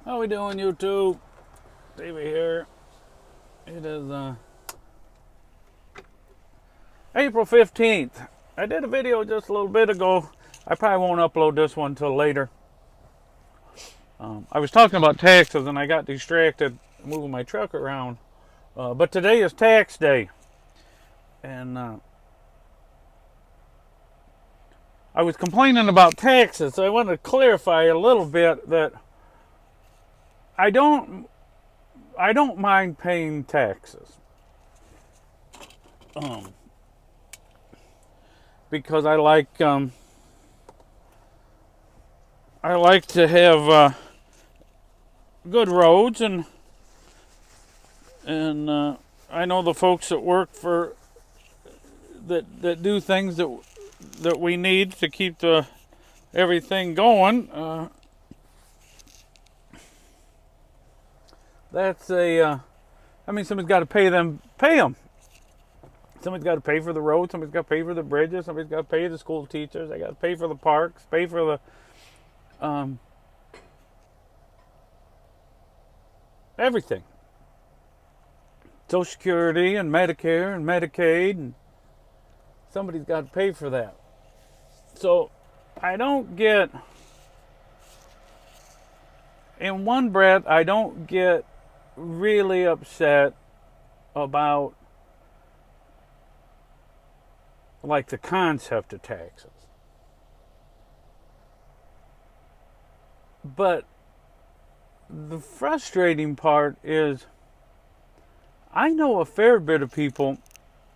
How we doing, YouTube? Davey here. It is April 15th. I did a video just a little bit ago. I probably won't upload this one until later. I was talking about taxes and I got distracted moving my truck around. But today is tax day. And I was complaining about taxes, so I want to clarify a little bit that I don't mind paying taxes. Because I like to have good roads, and I know the folks that work for that do things that we need to keep everything going. That's somebody's got to pay them. Somebody's got to pay for the road. Somebody's got to pay for the bridges. Somebody's got to pay the school teachers. They got to pay for the parks. Pay for the everything. Social Security and Medicare and Medicaid, and somebody's got to pay for that. So I don't get, in one breath, I don't get really upset about like the concept of taxes. But the frustrating part is I know a fair bit of people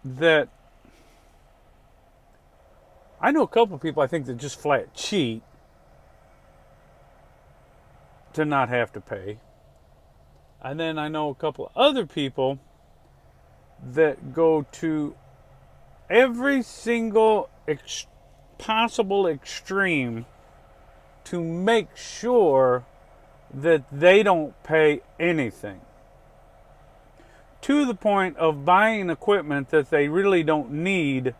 that I know a couple of people I think that just flat cheat to not have to pay. And then I know a couple of other people that go to every single possible extreme to make sure that they don't pay anything. To the point of buying equipment that they really don't need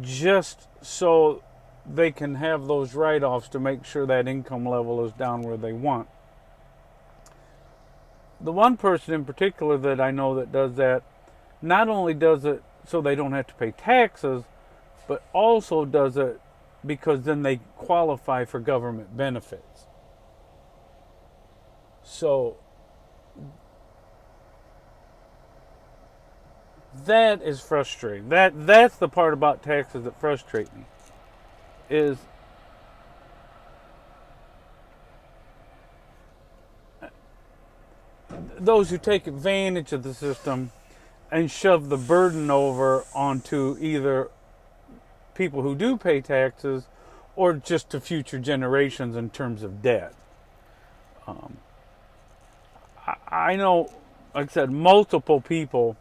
just so they can have those write-offs to make sure that income level is down where they want. The one person in particular that I know that does that, not only does it so they don't have to pay taxes, but also does it because then they qualify for government benefits. So that is frustrating. That's the part about taxes that frustrates me. Is those who take advantage of the system and shove the burden over onto either people who do pay taxes or just to future generations in terms of debt. I know, like I said, multiple people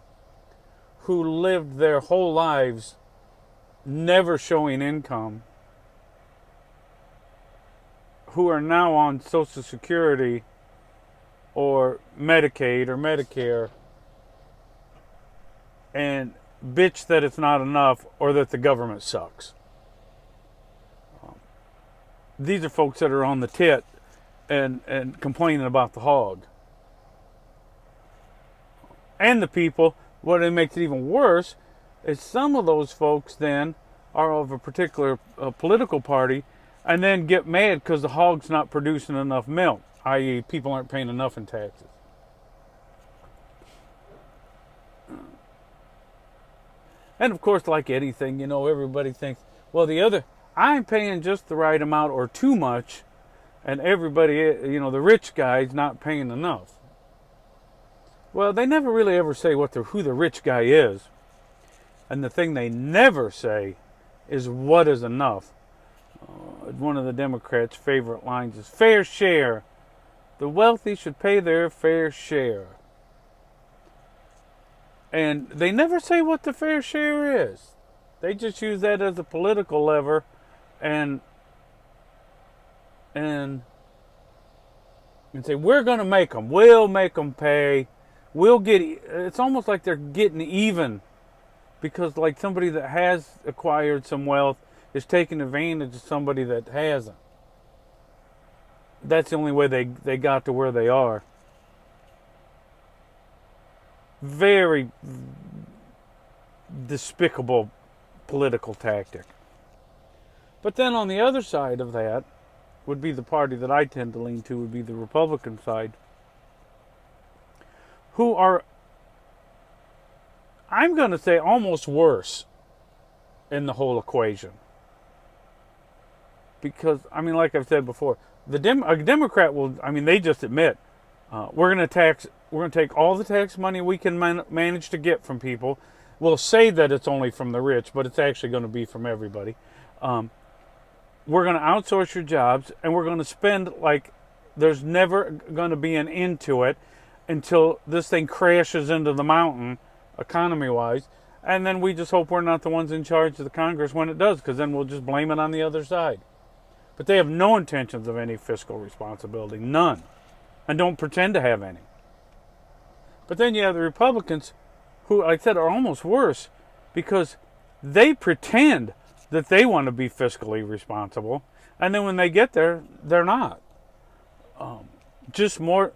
who lived their whole lives never showing income, who are now on Social Security or Medicaid or Medicare and bitch that it's not enough or that the government sucks. These are folks that are on the tit and complaining about the hog. And the people, what makes it even worse is some of those folks then are of a particular political party and then get mad because the hog's not producing enough milk, i.e. people aren't paying enough in taxes. And of course, like anything, everybody thinks, well, I'm paying just the right amount or too much, and everybody, the rich guy's not paying enough. Well, they never really ever say who the rich guy is. And the thing they never say is what is enough. One of the Democrats' favorite lines is fair share. The wealthy should pay their fair share. And they never say what the fair share is. They just use that as a political lever and say, we're going to make them. We'll make them pay. It's almost like they're getting even because like somebody that has acquired some wealth is taking advantage of somebody that hasn't. that's the only way they got to where they are. Very despicable political tactic. But then on the other side of that would be the party that I tend to lean to, would be the Republican side, who are, I'm going to say, almost worse in the whole equation. Because, I mean, like I've said before, a Democrat will, I mean, they just admit, we're going to take all the tax money we can manage to get from people. We'll say that it's only from the rich, but it's actually going to be from everybody. We're going to outsource your jobs, and we're going to spend like there's never going to be an end to it until this thing crashes into the mountain, economy-wise. And then we just hope we're not the ones in charge of the Congress when it does, because then we'll just blame it on the other side. But they have no intentions of any fiscal responsibility, none, and don't pretend to have any. But then you have the Republicans, who, like I said, are almost worse, because they pretend that they want to be fiscally responsible, and then when they get there, they're not. Just more,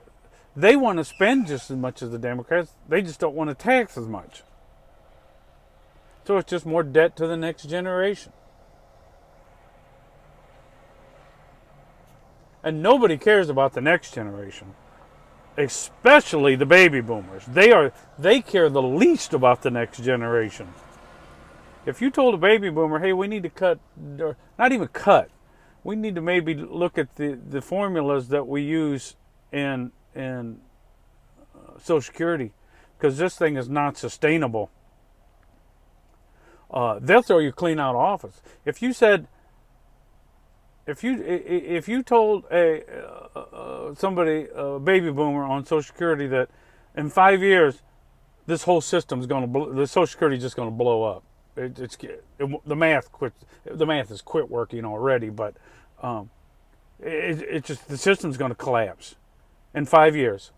they want to spend just as much as the Democrats, they just don't want to tax as much. So it's just more debt to the next generation. And nobody cares about the next generation, especially the baby boomers. They care the least about the next generation. If you told a baby boomer, hey, we need to cut, or not even cut, we need to maybe look at the formulas that we use in Social Security, because this thing is not sustainable. They'll throw you clean out of office. If you said, if you told somebody, a baby boomer on Social Security, that in 5 years this whole system's going to, the Social Security is just going to blow up. The math has quit working already, but it's just the system's going to collapse in 5 years.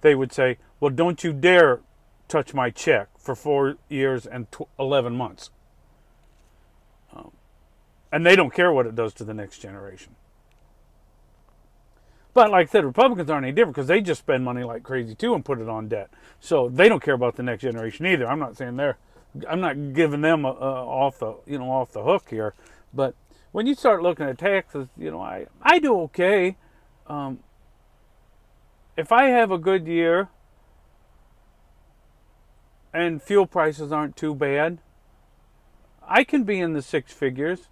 They would say, well, don't you dare touch my check for 4 years and 11 months. And they don't care what it does to the next generation. But like I said, Republicans aren't any different, because they just spend money like crazy too and put it on debt. So they don't care about the next generation either. I'm not saying I'm not giving them off the hook here. But when you start looking at taxes, I do okay. If I have a good year and fuel prices aren't too bad, I can be in the six figures.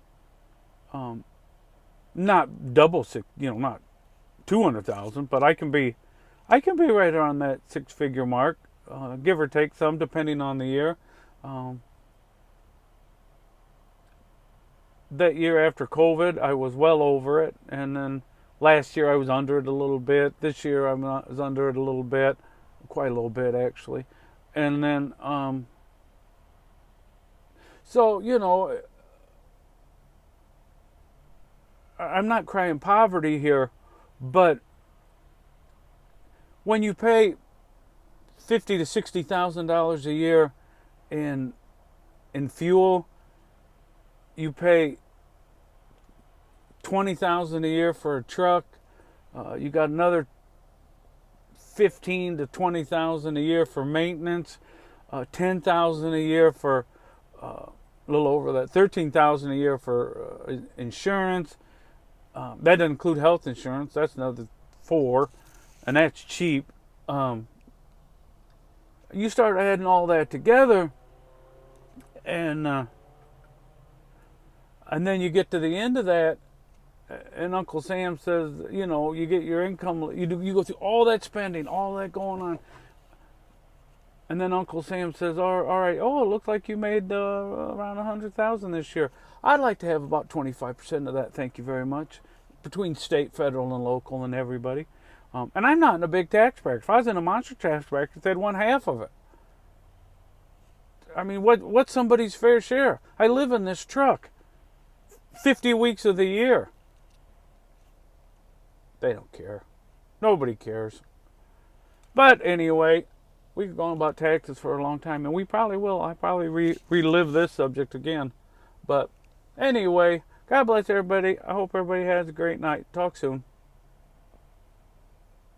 Not double six, not 200,000, but I can be right around that six-figure mark, give or take some, depending on the year. That year after COVID, I was well over it, and then last year I was under it a little bit. This year I was under it a little bit, quite a little bit actually, and then so I'm not crying poverty here, but when you pay $50,000 to $60,000 a year in fuel, you pay $20,000 a year for a truck. You got another $15,000 to $20,000 a year for maintenance. $10,000 a year for a little over that. $13,000 a year for insurance. That doesn't include health insurance. That's another $4,000, and that's cheap. You start adding all that together, and then you get to the end of that, and Uncle Sam says, you get your income, you go through all that spending, all that going on, and then Uncle Sam says, all right, it looks like you made around $100,000 this year. I'd like to have about 25% of that, thank you very much, between state, federal, and local, and everybody. And I'm not in a big tax bracket. If I was in a monster tax bracket, they'd want half of it. I mean, what's somebody's fair share? I live in this truck 50 weeks of the year. They don't care. Nobody cares. But anyway, we could go on about taxes for a long time, and we probably will. I probably relive this subject again. But anyway, God bless everybody. I hope everybody has a great night. Talk soon.